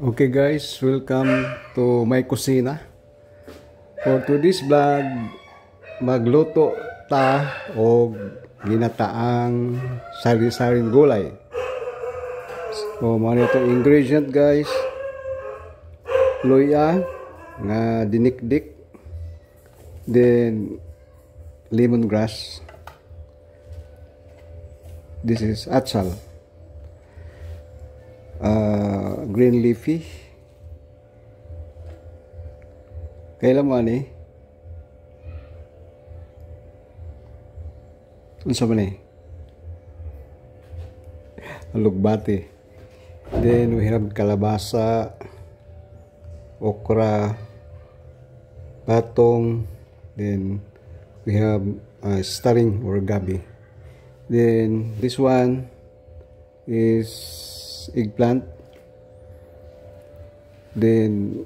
Okay guys, welcome to my kusina. For today's vlog, magluto ta o ginataang sari-saring gulay. So, mga itong ingredient guys. Luya nga dinikdik. Then lemongrass. This is atsal. Green leafy. Kailan mo ani? Unsa man ni? Alugbati. Then we have kalabasa, okra, batong. Then we have staring or gabi. Then this one is eggplant. Then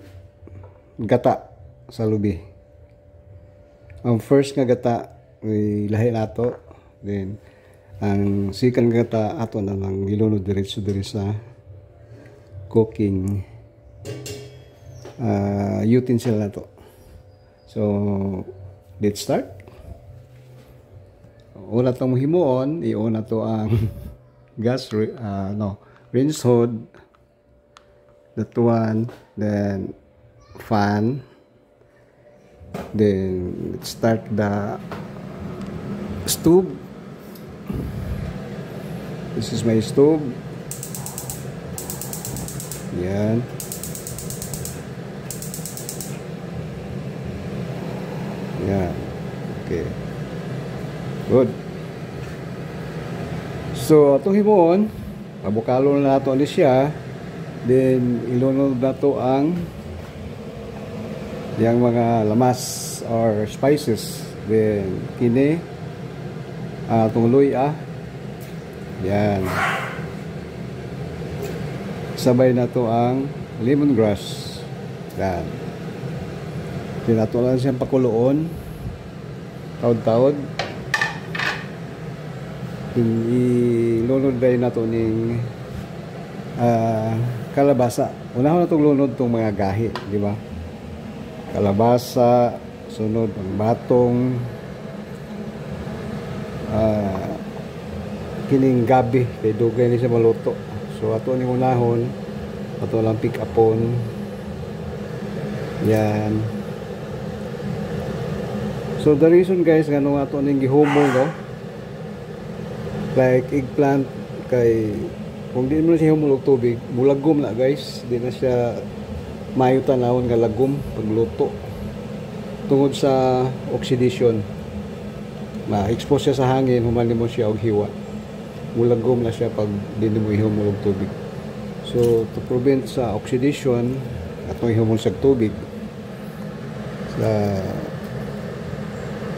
gata sa lubi. Ang first nga gata ay lahi nato. Then ang second gata ato na lang ilunod diretso diri sa cooking utensil nato. So let's start. Una tong himuon, iuna to ang gas rinse hood, that one, then fan, then let's start the stove. This is my stove. Yan. Yan. Okay. Good. So, itong himuon, pabukalo na nato ni siya. Then, ilunod na to ang yung mga lamas or spices. Then, kini, itong luya. Yan. Sabay na to ang lemongrass. Yan. Tinato lang siyang pakuloon. Taod-taod. Ilunod dahil na to ning kalabasa. Unahon na itong lunod itong mga gahi, di ba? Kalabasa, sunod ang batong, kining gabi, kay dugay ni siya maluto. So ato ni unahon, ato lang pick upon. Yan. So the reason guys, ganun ato ning gihumol, no? Like eggplant, kay kung di mo na siya humulog tubig, mulagom na guys, di na siya mayo tanawon nga lagom pagluto tungod sa oxidation. Ma-expose siya sa hangin, humali mo siya og hiwa, mulagom na siya pag di mo ihumulog tubig. So to prevent sa oxidation atong ihumol sa tubig,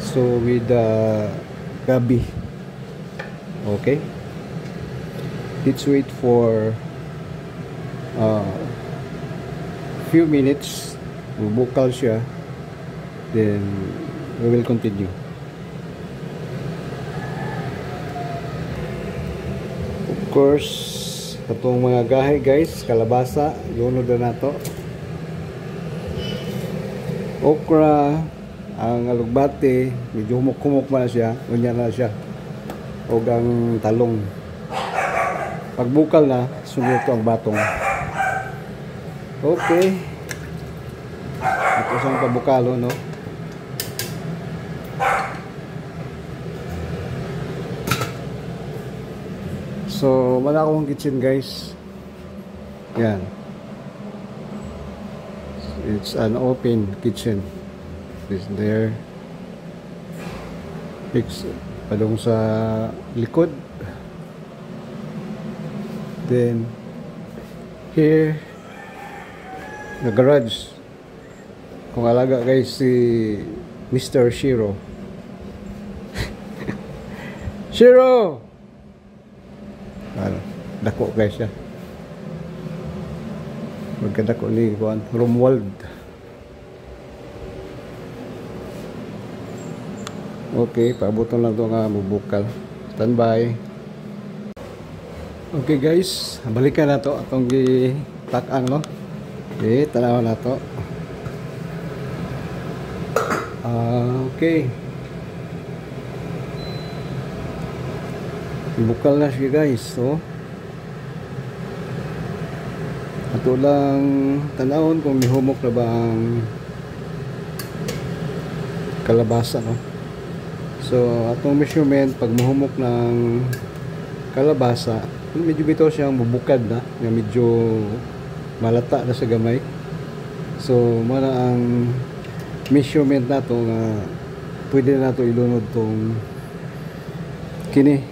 so with the gabi. Okay, let's wait for few minutes. Bubukal siya, then we will continue. Of course, itong mga gahe guys, kalabasa, lunod na nato. Okra, ang alugbati, medyo humuk-humuk na siya, unya na siya. O ang talong. Pagbukal na, sunod ito ang batong. Okay. Ito isang pabukalo, no? So, wala akong kitchen, guys. Yan. It's an open kitchen. It's there. Fix padung sa likod. Then here the garage. Kung alaga guys si Mr. Shiro. Shiro! Dako guys siya. Magkadako ni Romuald. Okay, paabuton lang ito nga bubukal. Standby. Okay guys, balikan na to atong gitak-ang, no? Okay, tanaw na to. Okay. Bukal na siya guys. So, ato lang tanawon kung mihumok na ba ang kalabasa, no? So, atong measurement pag mahumok ng kalabasa, medyo bitaw siyang bubukad na, nga medyo malata na sa gamay. So, muna ang measurement nato nga pwede na nato ilunod tong kini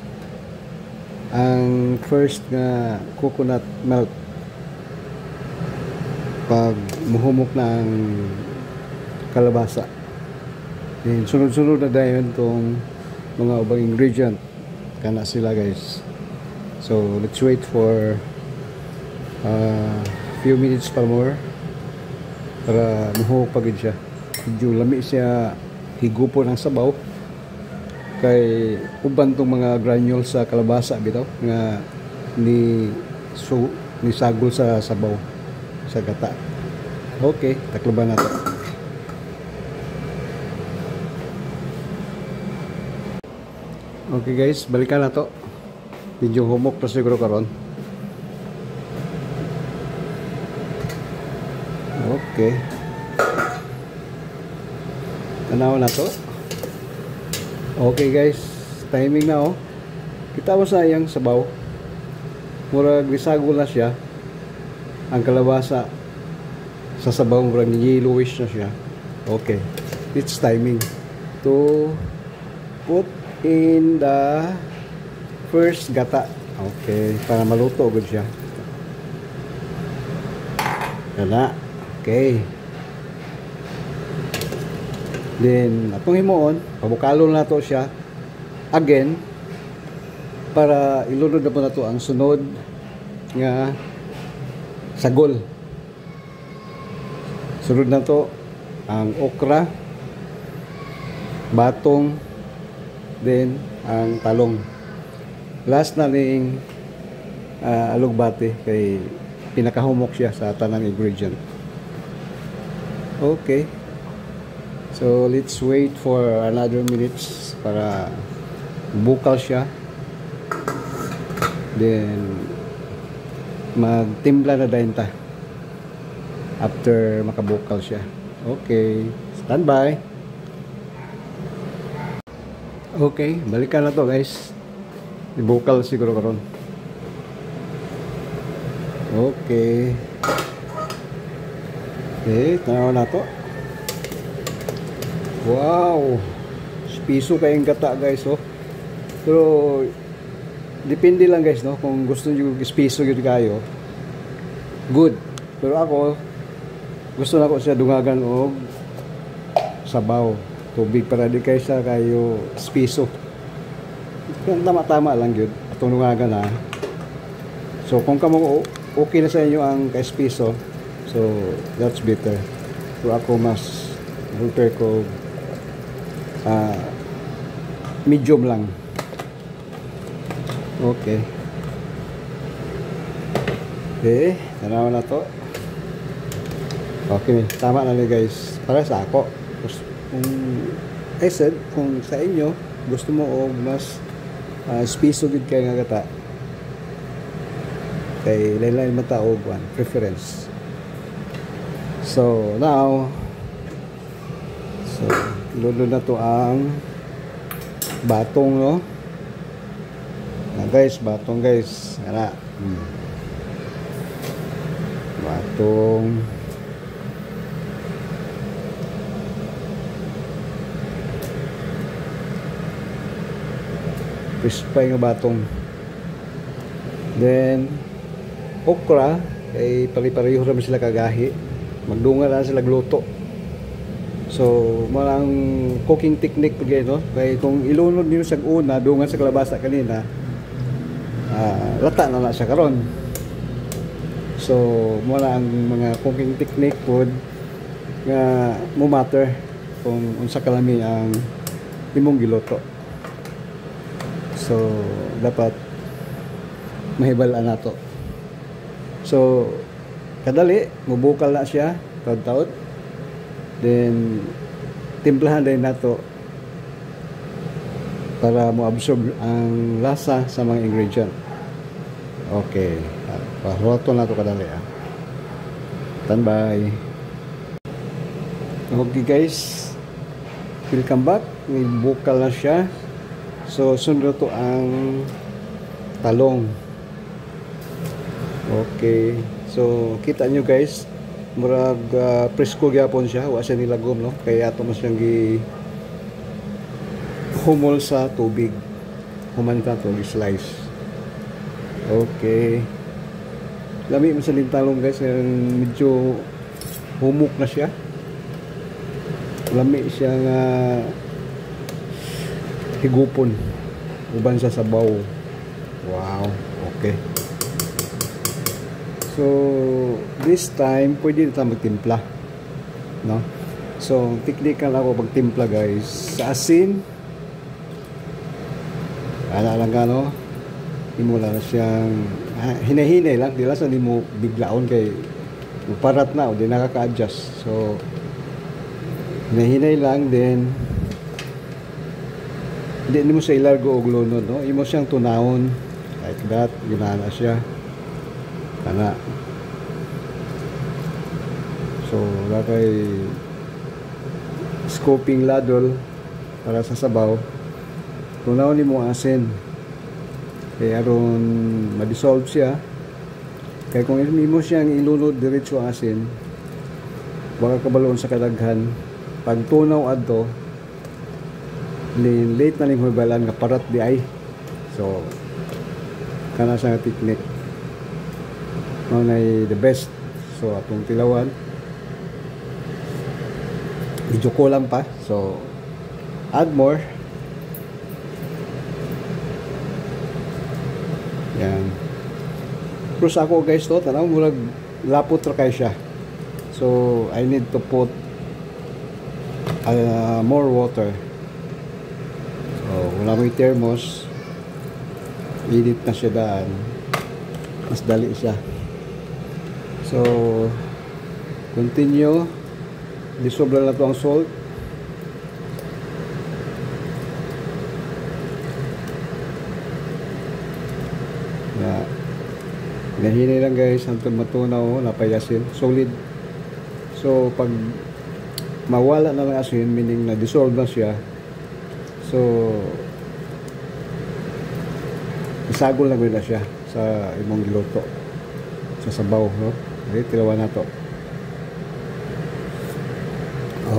ang first nga coconut milk pag muhumok na ang kalabasa. Then sunod-sunod na dayon tong mga ubang ingredient kana sila guys. So let's wait for few minutes pa more para muhumok pa gid siya. Medyo lami siya higupo ng sabaw kay uban tong mga granules sa kalabasa bitaw nga ni sagol sa sabaw sa gata. Okay, takloban nato. Okay guys, balikan na to. Medyo humok pa siguro karon. Okay. Tanaw na to. Okay guys, timing na oh. Kita mo sayang sabaw. Murag bisagol na siya. Ang kalabasa sa sabaw murag yellowish na siya. Okay. It's timing to put in the first gata. Okay, para maluto gud siya. Kana. Okay. Then, atong himuon, pabukalon na to siya again para ilunod na po na to ang sunod nga sagol. Sunod na to ang okra, batong, then ang talong. Last na ning alugbate kay pinakahumok siya sa tanang ingredient. Okay. So let's wait for another minutes para bukal siya. Then magtimpla na dayon ta after makabukal siya. Okay, standby. Okay, balikan na to guys. Ibukal siguro karon. Okay. Okay, tanaw na to. Wow, piso kayong gata guys, oh. Pero depende lang guys, no, kung gusto niyo piso gyud kayo, good. Pero ako gusto na ko siya dungagan og sabaw, tubig para di kaysa kayo piso. Kung tama-tama lang gyud atong dungagan ha. So kung kamo okay na sa inyo ang piso, so that's better. So ako mas prepare ko medium lang. Okay. Okay, tanaw na to. Okay, tama na ni guys. Para sa ako. Kung I said, kung sa inyo gusto mo o mas spiso gid kay nga gata. Kay lain-lain man ta og preference. So, now lulo na to ang batong, no? Na guys, batong guys. Ana. Batong. Crispy nga batong. Then okra kay pari-pareho ra sila kagahi. Magdunga na sila gluto. So, malang cooking technique pagay, no? Kaya kung ilunod niyo sa una, dungan sa kalabasa kanina, lata na siya karon. So, mula ang mga cooking technique po nga mo matter kung unsa kalami ang imong giluto. So, dapat mahibalaan nato. So, kadali, mubukal na siya, taud-taud. Then timplahan din nato para mo-absorb ang lasa sa mga ingredient. Okay, pahuto na to kadali. Standby. Okay guys, welcome back. May bukal na siya. So sunod to ang talong. Okay, so kita nyo guys, murag presko gyapon siya, wa siya nilagom, no? Kaya ato mas siyang gi humol sa tubig. Human ta to slice. Okay. Lami man sa talong guys, medyo humok na siya. Lami siya nga higupon uban sa sabaw. Wow, okay. So this time pwede na magtimpla, no? So technical ako pagtimpla guys. Sa asin lang gano, imo lang siyang hinahinay lang, dila sa nimo biglaon kay parat na o di nakaka-adjust. So hinahinay lang, then hindi mo sa ilargo og lunod, no? Imo siyang tunahon like that, ginana siya kana. So wala kay scoping ladle para sa sabaw. Tunahon nimo asin kaya aron ma-dissolve siya. Kaya kung imo siyang ilunod diretso ang asin, baka kabaloon sa kadaghan. Pag tunaw adto, late na ning hubalan nga parat di ay. So kana sa technique no na the best. So atong tilawan medyo kulang pa, so add more. Yan. Pero sa ako guys to, tanaw murag lapot ra kay siya. So I need to put more water. So wala mo thermos, init na siya daan, mas dali siya. So continue, disobra na to ang salt. Nahinay lang guys hangtod matunaw, napayasin solid. So pag mawala na lang asin, meaning na dissolve na siya, so isagol na gawin na siya sa imong giluto sa sabaw, no? Okay, tilawan na to.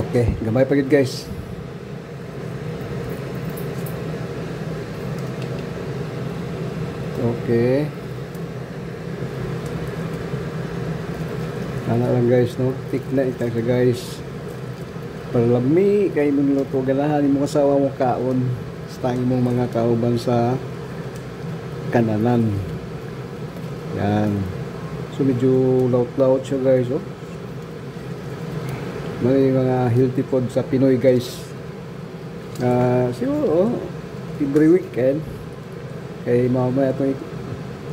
Okay, gamay pa gid guys. Okay, ana lang guys, no? Tik na ita sa guys. Para lami kay mong luto, ganahan mo kasawa mo kaon sa imong mga kauban sa kananan. Yan. So medyo laut-laut siya guys, oh. May mga healthy food sa Pinoy guys. Siguro, every weekend kay mamaya itong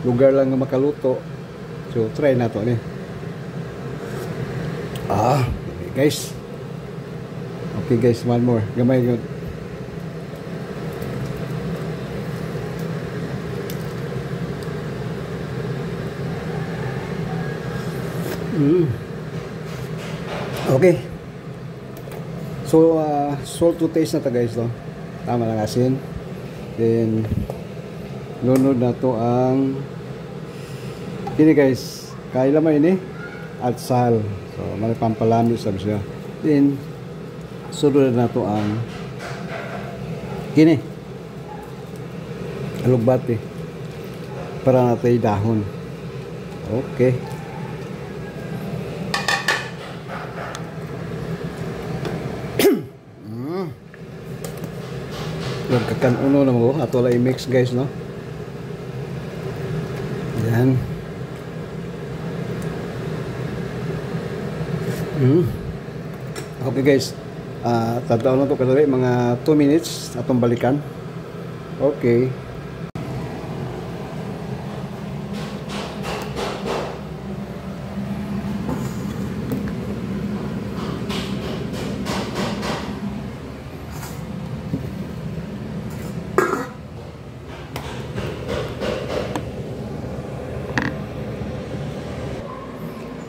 lugar lang na makaluto. So try na to ni. Okay guys. Okay guys, one more. Gamay yun. Okay. So salt to taste na to guys, no? Tama lang asin. Then lunod na to ang ini guys, kaila may ini at sal. So may pampalami sab siya. Then sunod na to ang kini alugbati para natay dahon. Okay. Nagkakan-uno na mo ato la i-mix guys, no? Yan. Okay guys, tataw na to kadali mga 2 minutes atong balikan. Okay.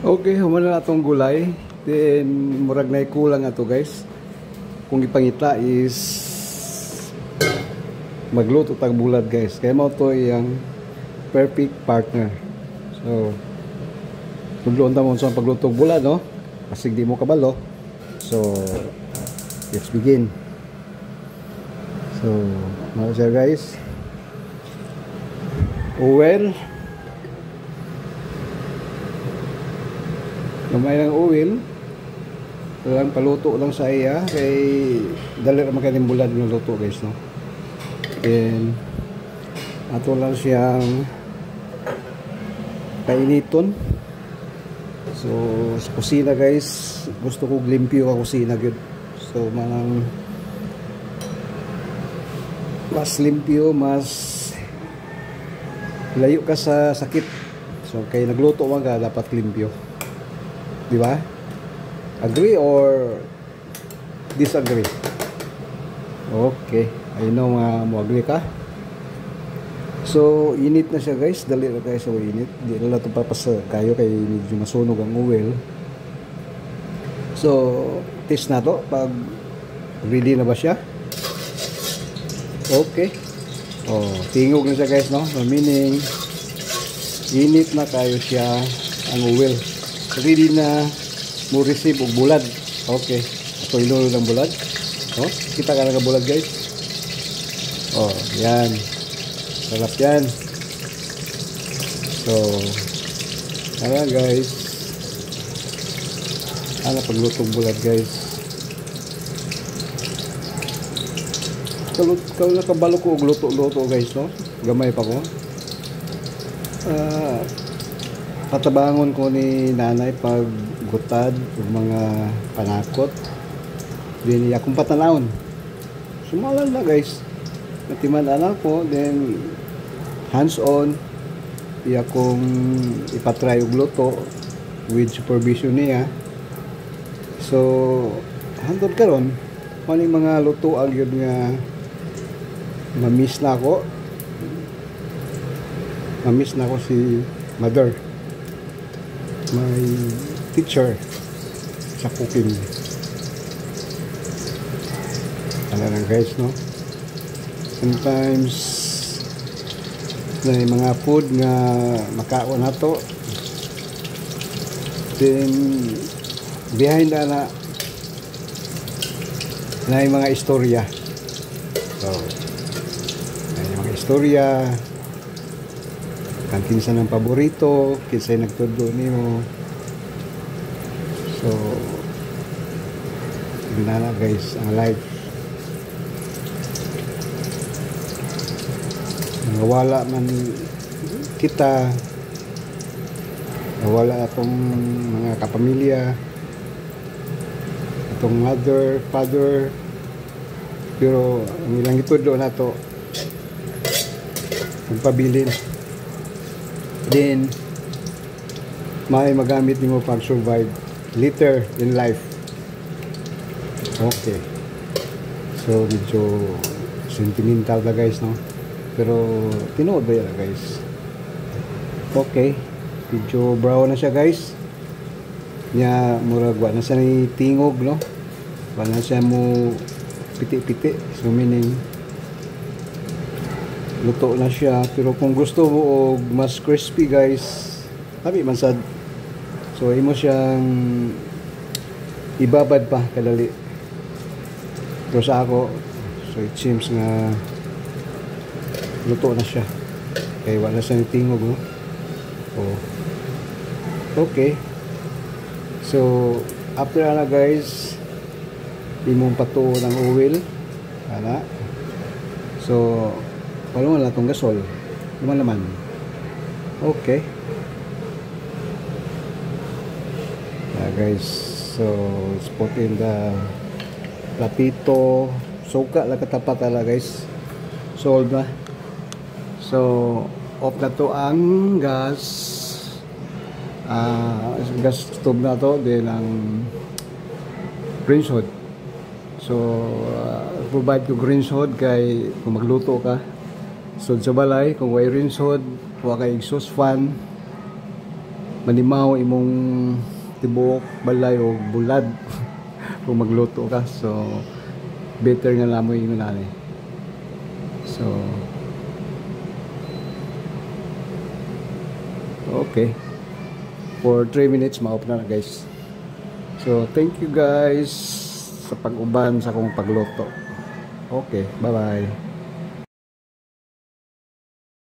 Okay, humana na itong gulay. Then, murag na kulang na ito guys. Kung ipangita is magluto tag bulad guys. Kaya mo ito yung perfect partner. So, tuluan mo sa pagluto bulad, no? Kasi di mo kabalo. So, let's begin. So, mga siya guys. Oil. Gamay ng oil. Lang paluto lang sa iya kay dali ra makaning bulad ng luto guys, no. And ato lang siyang painiton. So sa kusina guys, gusto ko limpyo ang kusina gyud. So manang mas limpyo, mas layo ka sa sakit. So kay nagluto man ka dapat limpyo. Di ba? Agree or disagree? Okay. I know mo agree ka. So, init na siya guys. Dali na tayo sa init. Di na ito papasa kayo kay medyo masunog ang oil. So, test na to. Pag ready na ba siya? Okay. Oh, tingog na siya guys, no? So, meaning, init na kayo siya ang oil. Ready na mo receive og bulad. Okay. Ito ilulod ng bulad. Oh, kita ka na bulad guys. Oh, yan. Sarap yan. So, ayan guys. Ano paglutong bulad guys. Kalau nakabalo ko og luto-luto guys, no? Gamay pa ko. Patabangon ko ni nanay pag gutad o mga panakot. Then akong patanawon. Sumalan na guys. Natiman anak ko, then hands on. Akong ipatry og luto with supervision niya. So hantod karon maning mga luto ang yun nga ma-miss na ako. Ma-miss na ako si mother. My teacher sa cooking. Alam na guys, no? Sometimes na mga food nga makaon na to, then behind na yung mga istorya. So yung mga istorya kang kinsa ng paborito, kinsa nagtudlo nimo. So ginana guys ang life. Nawala man kita, nawala atong mga kapamilya, atong mother, father, pero ang ilang itudlo na to magpabilin. Then may magamit nimo pag survive later in life. Okay, so medyo sentimental na guys, no? Pero tinuod ba yan guys? Okay, medyo brown na siya guys. Nya murag wa na siya ni tingog, no? Wa na siya mo piti-piti. So meaning luto na siya. Pero kung gusto mo og mas crispy guys, sabi man sad. So imo siyang ibabad pa kadali. Pero sa ako, so it seems nga luto na siya. Kaya wala siya ni tingog, no? Oh. Okay. So after na guys, imong patuo ng oil. Ana. So wala mo lang itong gasol. Luman. Okay. Yeah, guys. So, let's put in the platito. Suka lang katapat ala guys. Solve na. So, off na to ang gas. Gas stove na to. Then ang greens hood. So, provide ko greens hood kay kung magluto ka. Sod sa balay, kung way rinsod, huwag kay exhaust fan. manimaw imong tibuok balay o bulad kung magluto ka. So better nga lamoy yun nani. So okay, for 3 minutes ma-off na guys. So thank you guys sa pag-uban sa akong pagluto. Okay, bye bye.